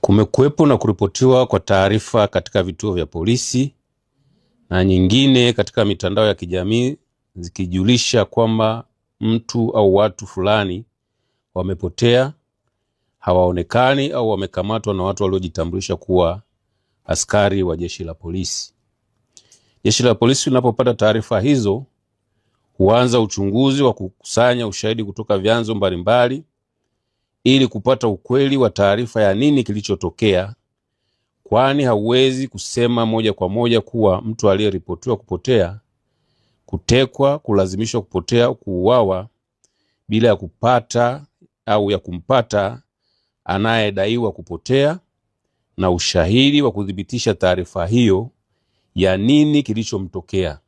Kumekuwepo na kuripotiwa kwa taarifa katika vituo vya polisi na nyingine katika mitandao ya kijamii zikijulisha kwamba mtu au watu fulani wamepotea, hawaonekani au wamekamatwa na watu waliojitambulisha kuwa askari wa jeshi la polisi. Jeshi la polisi linapopata taarifa hizo huanza uchunguzi wa kukusanya ushahidi kutoka vyanzo mbalimbali ili kupata ukweli wa taarifa ya nini kilichotokea, kwani hauwezi kusema moja kwa moja kuwa mtu aliyeripotiwa kupotea, kutekwa, kulazimishwa kupotea au kuuawa bila ya kupata au ya kumpata anayedaiwa kupotea na ushahidi wa kudhibitisha taarifa hiyo ya nini kilichomtokea.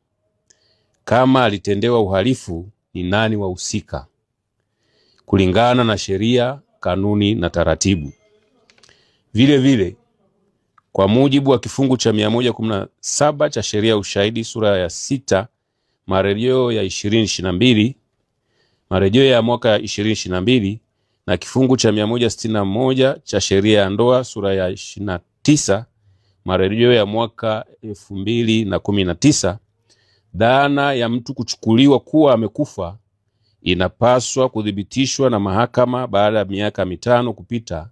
Kama alitendewa uhalifu, ni nani wahusika kulingana na sheria, kanuni na taratibu. Vile vile, kwa mujibu wa kifungu cha 117 cha sheria ya ushahidi sura ya 6 marejeo ya 2022, marejeo ya mwaka 2022 na kifungu cha 161 cha sheria ya ndoa sura ya 29 marejeo ya mwaka 2019, dhana ya mtu kuchukuliwa kuwa amekufa inapaswa kudhibitishwa na mahakama baada ya miaka 5 kupita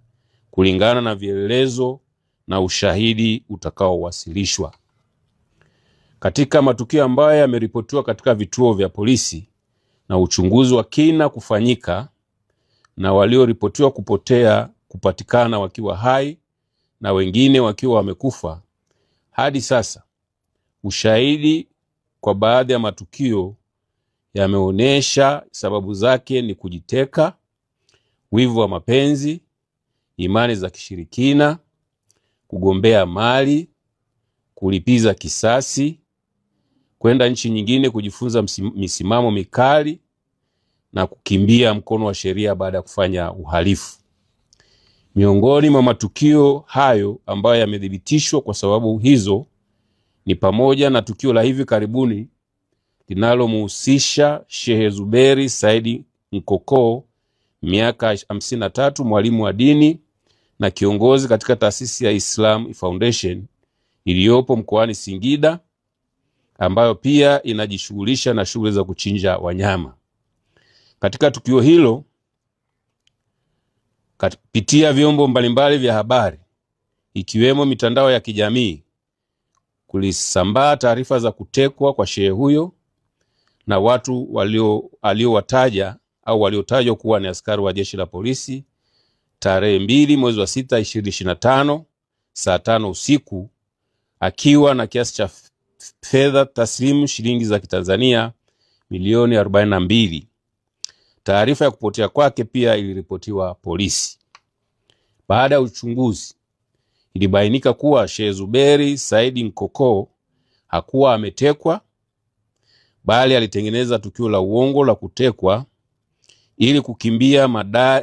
kulingana na vielelezo na ushahidi utakaowasilishwa. Katika matukio ambayo yameripotiwa katika vituo vya polisi na uchunguzi wa kina kufanyika na walioripotiwa kupotea kupatikana wakiwa hai na wengine wakiwa wamekufa, hadi sasa ushahidi kwa baadhi ya matukio yameonesha sababu zake ni kujiteka, wivu wa mapenzi, imani za kishirikina, kugombea mali, kulipiza kisasi, kwenda nchi nyingine kujifunza misimamo mikali na kukimbia mkono wa sheria baada ya kufanya uhalifu. Miongoni mwa matukio hayo ambayo yamethibitishwa kwa sababu hizo ni pamoja na tukio la hivi karibuni linalomhusisha Sheikh Zuberi Said Nkoko, miaka 53, mwalimu wa dini na kiongozi katika taasisi ya Islam Foundation iliyopo mkoani Singida, ambayo pia inajishughulisha na shughuli za kuchinja wanyama. Katika tukio hilo, kupitia vyombo mbalimbali vya habari ikiwemo mitandao ya kijamii, kulisambaa taarifa za kutekwa kwa shehe huyo na watu waliowataja au waliotajwa kuwa ni askari wa jeshi la polisi tarehe 2 mwezi wa 6 2025 saa 5 usiku, akiwa na kiasi cha fedha taslimu shilingi za Kitanzania milioni 42. Taarifa ya kupotea kwake pia iliripotiwa polisi. Baada ya uchunguzi, ilibainika kuwa Sheikh Zuberi Said Nkoko hakuwa ametekwa, bali alitengeneza tukio la uongo la kutekwa ili kukimbia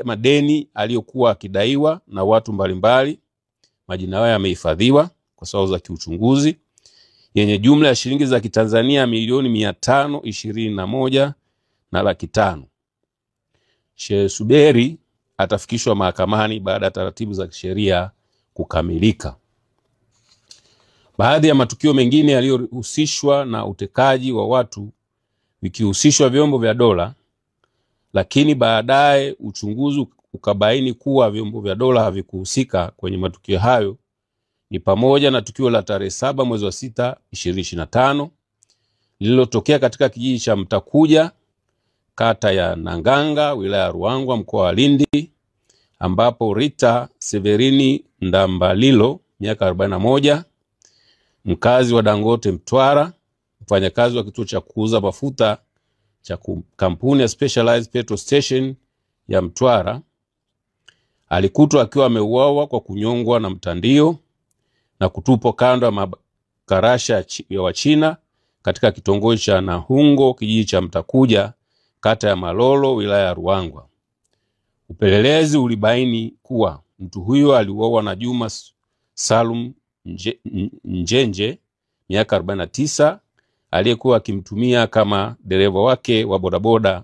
madeni aliyokuwa akidaiwa na watu mbalimbali. Majina yao yamehifadhiwa kwa sababu za kiuchunguzi, yenye jumla ya shilingi za Kitanzania milioni 521 na laki 5. Sheikh Zuberi atafikishwa mahakamani baada ya taratibu za kisheria kukamilika. Baadhi ya matukio mengine yaliyohusishwa na utekaji wa watu vikihusishwa vyombo vya dola, lakini baadaye uchunguzi ukabaini kuwa vyombo vya dola havikuhusika kwenye matukio hayo, ni pamoja na tukio la tarehe 7 mwezi wa 6 2025 lililotokea katika kijiji cha Mtakuja, kata ya Nanganga, wilaya ya Ruangwa, mkoa wa Lindi, ambapo Rita Severini Ndambalilo, miaka 41, mkazi wa Dangote Mtwara, mfanyakazi wa kituo cha kuuza mafuta cha kampuni ya Specialized Petrol Station ya Mtwara, alikutwa akiwa ameuawa kwa kunyongwa na mtandio na kutupwa kando ya makarasha ya Wachina katika kitongoji cha Nahungo, kijiji cha Mtakuja, kata ya Malolo, wilaya ya Ruangwa. Upelelezi ulibaini kuwa mtu huyo aliuawa na Juma Salum Njenje, miaka 49, aliyekuwa akimtumia kama dereva wake wa bodaboda,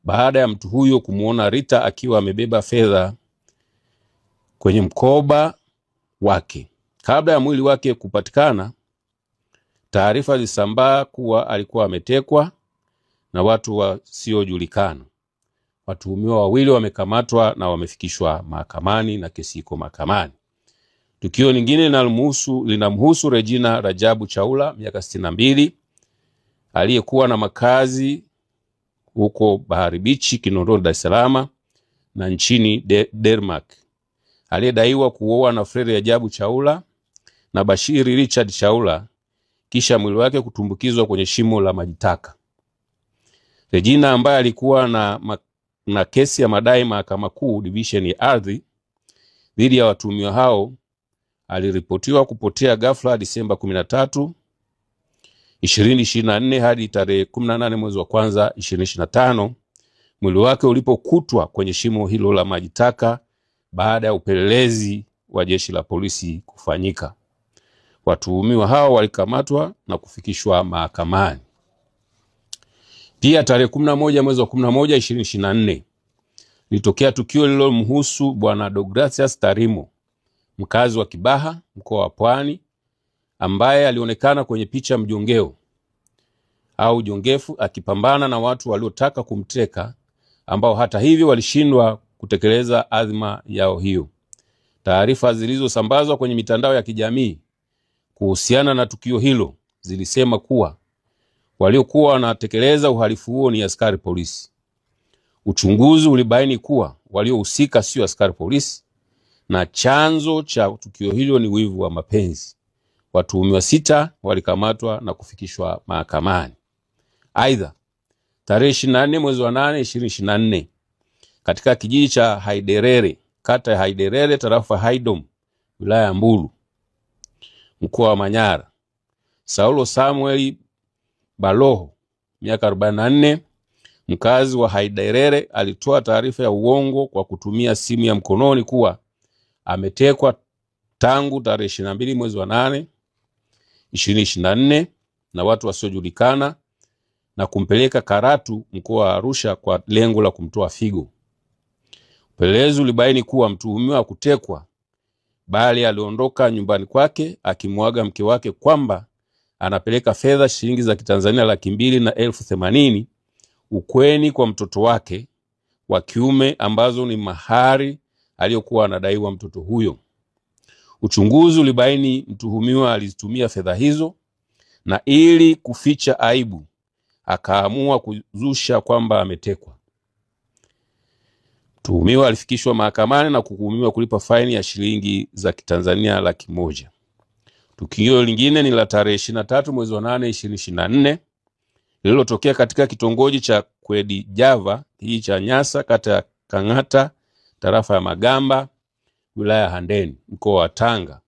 baada ya mtu huyo kumuona Rita akiwa amebeba fedha kwenye mkoba wake. Kabla ya mwili wake kupatikana, taarifa zilisambaa kuwa alikuwa ametekwa na watu wasiojulikana. Watuhumiwa wawili wamekamatwa na wamefikishwa mahakamani na kesi iko mahakamani. Tukio lingine linamhusu Regina Rajabu Chaula, miaka 62, aliyekuwa na makazi huko Bahari Beach, Kinondoni, Dar es Salaam na nchini Denmark, aliyedaiwa kuoa na Fred Rajabu Chaula na Bashiri Richard Chaula kisha mwili wake kutumbukizwa kwenye shimo la maji taka. Regina, ambaye alikuwa na kesi ya madai Mahakama Kuu Division ya Ardhi dhidi ya watuhumiwa hao, aliripotiwa kupotea ghafla Disemba 13, 2024 hadi tarehe 18 mwezi wa kwanza 2025, mwili wake ulipokutwa kwenye shimo hilo la maji taka baada ya upelelezi wa jeshi la polisi kufanyika. Watuhumiwa hao walikamatwa na kufikishwa mahakamani. Pia tarehe 11 mwezi wa 11 2024 litokea tukio lililomhusu Bwana Deogratias Tarimo, mkazi wa Kibaha, mkoa wa Pwani, ambaye alionekana kwenye picha mjongeo au jongefu akipambana na watu waliotaka kumteka, ambao hata hivyo walishindwa kutekeleza azma yao hiyo. Taarifa zilizosambazwa kwenye mitandao ya kijamii kuhusiana na tukio hilo zilisema kuwa waliokuwa wanatekeleza uhalifu huo ni askari polisi. Uchunguzi ulibaini kuwa waliohusika sio askari polisi na chanzo cha tukio hilo ni wivu wa mapenzi. Watuhumiwa 6 walikamatwa na kufikishwa mahakamani. Aidha, tarehe 24 mwezi wa 8 2024 katika kijiji cha Haiderere, kata ya Haiderere, tarafa Haidom, wilaya ya Mbulu, mkoa wa Manyara, Saulo Samuel Baloho, miaka 44, mkazi wa Haiderere, alitoa taarifa ya uongo kwa kutumia simu ya mkononi kuwa ametekwa tangu tarehe 22 mwezi wa 8 2024 na watu wasiojulikana na kumpeleka Karatu, mkoa wa Arusha, kwa lengo la kumtoa figo. Upelelezi ulibaini kuwa mtuhumiwa hakutekwa, bali aliondoka nyumbani kwake akimwaga mke wake kwamba anapeleka fedha shilingi za Kitanzania 280,000 ukweni kwa mtoto wake wa kiume, ambazo ni mahari aliyokuwa anadaiwa mtoto huyo. Uchunguzi ulibaini mtuhumiwa alizitumia fedha hizo, na ili kuficha aibu akaamua kuzusha kwamba ametekwa. Mtuhumiwa alifikishwa mahakamani na kuhukumiwa kulipa faini ya shilingi za Kitanzania 100,000. Tukio lingine ni la tarehe 23 mwezi wa 8 2024 lililotokea katika kitongoji cha Kwedi Java, kijiji cha Nyasa, kata ya Kangata, tarafa ya Magamba, wilaya ya Handeni, mkoa wa Tanga.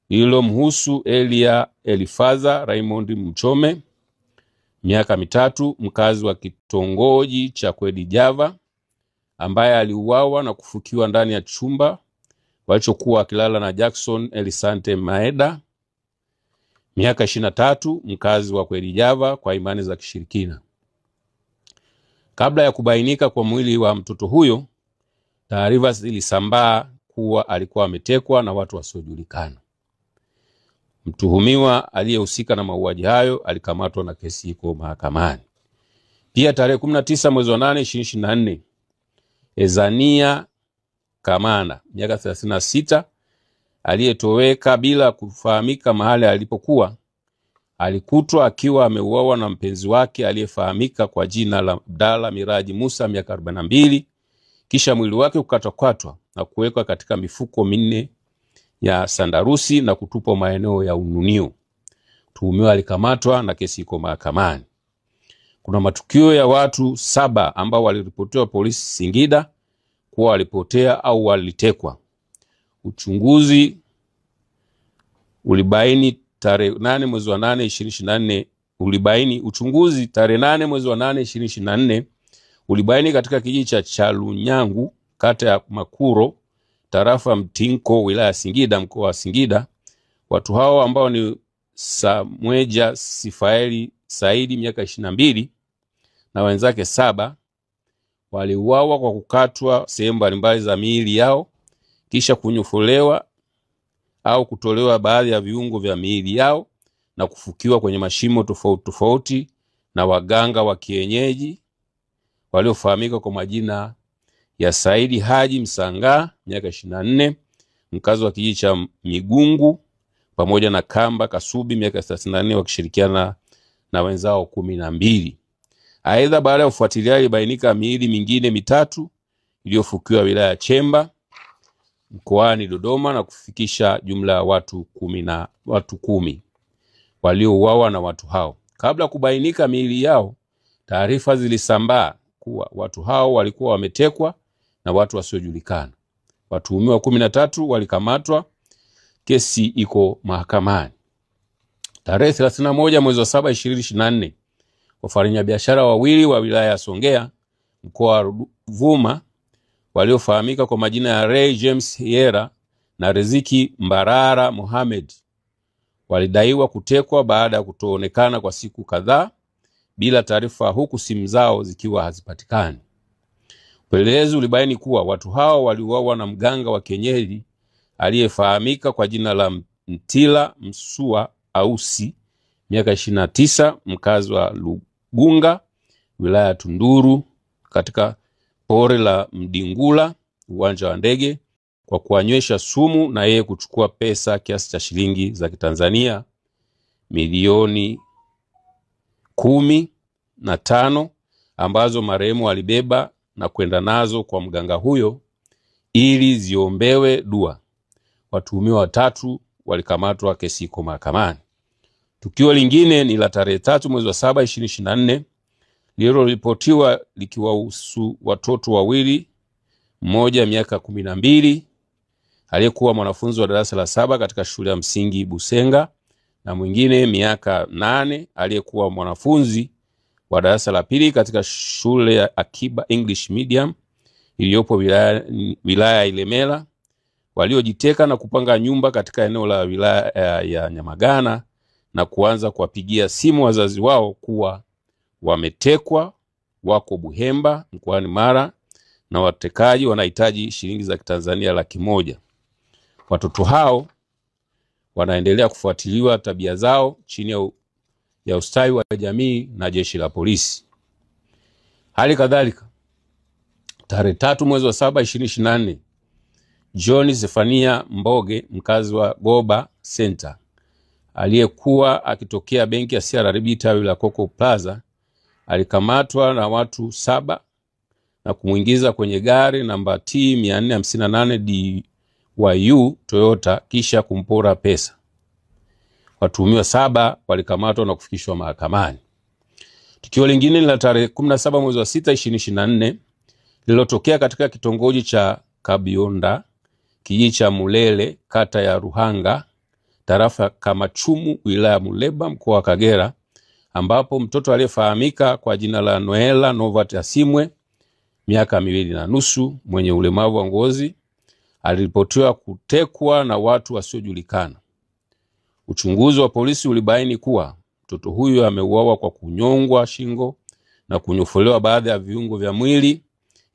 Lililomhusu Elia Elifaza Raymond Mchome, miaka 3, mkazi wa kitongoji cha Kwedi Java, ambaye aliuawa na kufukiwa ndani ya chumba walichokuwa akilala na Jackson Elisante Maeda, miaka 23, mkazi wa Kwedi Java, kwa imani za kishirikina. Kabla ya kubainika kwa mwili wa mtoto huyo, taarifa zilisambaa kuwa alikuwa ametekwa na watu wasiojulikana. Mtuhumiwa aliyehusika na mauaji hayo alikamatwa na kesi iko mahakamani. Pia tarehe 19 mwezi wa 8 2024 Ezania Kamana, miaka 36, aliyetoweka bila kufahamika mahali alipokuwa, alikutwa akiwa ameuawa na mpenzi wake aliyefahamika kwa jina la Abdalla Miraji Musa, miaka 42, kisha mwili wake kukatwakatwa na kuwekwa katika mifuko 4 ya sandarusi na kutupwa maeneo ya Ununio. Mtuhumiwa alikamatwa na kesi iko mahakamani. Kuna matukio ya watu 7 ambao waliripotiwa polisi Singida kuwa walipotea au walitekwa. Uchunguzi ulibaini tarehe 8 mwezi wa 8 2024 ulibaini katika kijiji cha Chalunyangu, kata ya Makuro, tarafa Mtinko, wilaya ya Singida, mkoa wa Singida. Watu hao ambao ni Samweja Sifaeli Saidi, miaka 22, na wenzake 7 waliuawa kwa kukatwa sehemu mbalimbali za miili yao kisha kunyofolewa au kutolewa baadhi ya viungo vya miili yao na kufukiwa kwenye mashimo tofauti tofauti na waganga wa kienyeji waliofahamika kwa majina ya Saidi Haji Msanga miaka 24, mkazi wa kijiji cha Migungu, pamoja na Kamba Kasubi miaka 34, wakishirikiana na wenzao 12. Aidha, baada ya ufuatiliaji ilibainika miili mingine mitatu iliyofukiwa wilaya ya Chemba mkoani Dodoma na kufikisha jumla ya watu 10 waliouawa na watu hao. Kabla kubainika miili yao, taarifa zilisambaa kuwa watu hao walikuwa wametekwa na watu wasiojulikana. Watuhumiwa 13 walikamatwa. Kesi iko mahakamani. Tarehe 31 mwezi wa 7 2024, wafanyabiashara wawili wa wilaya ya Songea mkoa wa Ruvuma waliofahamika kwa majina ya Ray James Hiera na Riziki Mbarara Mohamed walidaiwa kutekwa baada ya kutoonekana kwa siku kadhaa bila taarifa, huku simu zao zikiwa hazipatikani. Upelelezi ulibaini kuwa watu hao waliuawa na mganga wa kienyeji aliyefahamika kwa jina la Mtila Msua Ausi miaka 29, mkazi wa Lugunga wilaya ya Tunduru, katika pori la Mdingula uwanja wa ndege, kwa kuanywesha sumu na yeye kuchukua pesa kiasi cha shilingi za Kitanzania milioni 15 ambazo marehemu alibeba na kwenda nazo kwa mganga huyo ili ziombewe dua. Watuhumiwa 3 walikamatwa. Kesi iko mahakamani. Tukio lingine ni la tarehe 3 mwezi wa 7 2024, lililoripotiwa likiwahusu watoto wawili, mmoja miaka 12 aliyekuwa mwanafunzi wa darasa la 7 katika shule ya msingi Busenga, na mwingine miaka 8 aliyekuwa mwanafunzi wa darasa la 2 katika shule ya Akiba English Medium iliyopo wilaya ya Ilemela, waliojiteka na kupanga nyumba katika eneo la wilaya ya Nyamagana na kuanza kuwapigia simu wazazi wao kuwa wametekwa, wako Buhemba mkoani Mara na watekaji wanahitaji shilingi za Kitanzania 100,000. Watoto hao wanaendelea kufuatiliwa tabia zao chini ya ustawi wa jamii na jeshi la polisi. Hali kadhalika, tarehe 3 mwezi wa 7 2024, John Zefania Mboge, mkazi wa Goba Center, aliyekuwa akitokea benki ya CRDB tawi la Coco Plaza, alikamatwa na watu 7 na kumuingiza kwenye gari namba T 458 DYU Toyota kisha kumpora pesa. Watuhumiwa 7 walikamatwa na kufikishwa mahakamani. Tukio lingine ni la tarehe 17 mwezi wa 6 2024, lililotokea katika kitongoji cha Kabionda, kijiji cha Mulele, kata ya Ruhanga, tarafa Kamachumu, wilaya Muleba, mkoa wa Kagera, ambapo mtoto aliyefahamika kwa jina la Noela Novat Asimwe miaka 2.5 mwenye ulemavu wa ngozi aliripotiwa kutekwa na watu wasiojulikana. Uchunguzi wa polisi ulibaini kuwa mtoto huyu ameuawa kwa kunyongwa shingo na kunyofolewa baadhi ya viungo vya mwili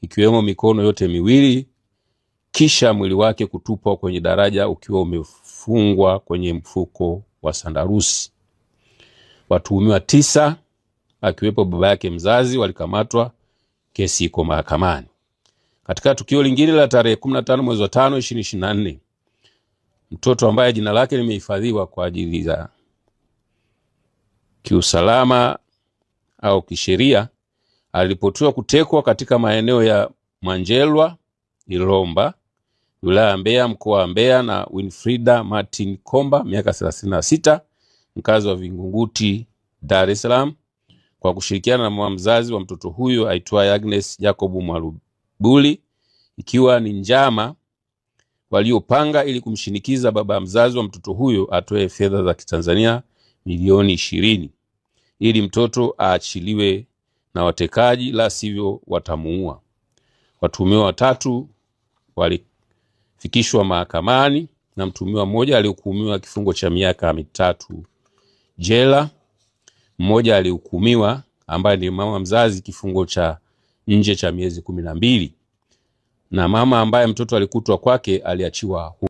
ikiwemo mikono yote miwili, kisha mwili wake kutupwa kwenye daraja ukiwa umefungwa kwenye mfuko wa sandarusi. Watuhumiwa 9 akiwepo baba yake mzazi walikamatwa. Kesi iko mahakamani. Katika tukio lingine la tarehe 15 mwezi wa 5 2024, mtoto ambaye jina lake limehifadhiwa kwa ajili za kiusalama au kisheria aliripotiwa kutekwa katika maeneo ya Manjelwa, Ilomba, wilaya ya Mbeya, mkoa wa Mbeya, na Winfrida Martin Komba miaka 36, mkazi wa Vingunguti, Dar es Salaam, kwa kushirikiana na mzazi wa mtoto huyo aitwaye Agnes Jacob Mwalubuli, ikiwa ni njama waliopanga ili kumshinikiza baba mzazi wa mtoto huyo atoe fedha za Kitanzania milioni 20 ili mtoto aachiliwe na watekaji, la sivyo watamuua. Watuhumiwa 3 walifikishwa mahakamani na mtuhumiwa mmoja alihukumiwa kifungo cha miaka 3 jela. Mmoja alihukumiwa, ambaye ni mama mzazi, kifungo cha nje cha miezi 12. na mama ambaye mtoto alikutwa kwake aliachiwa huru.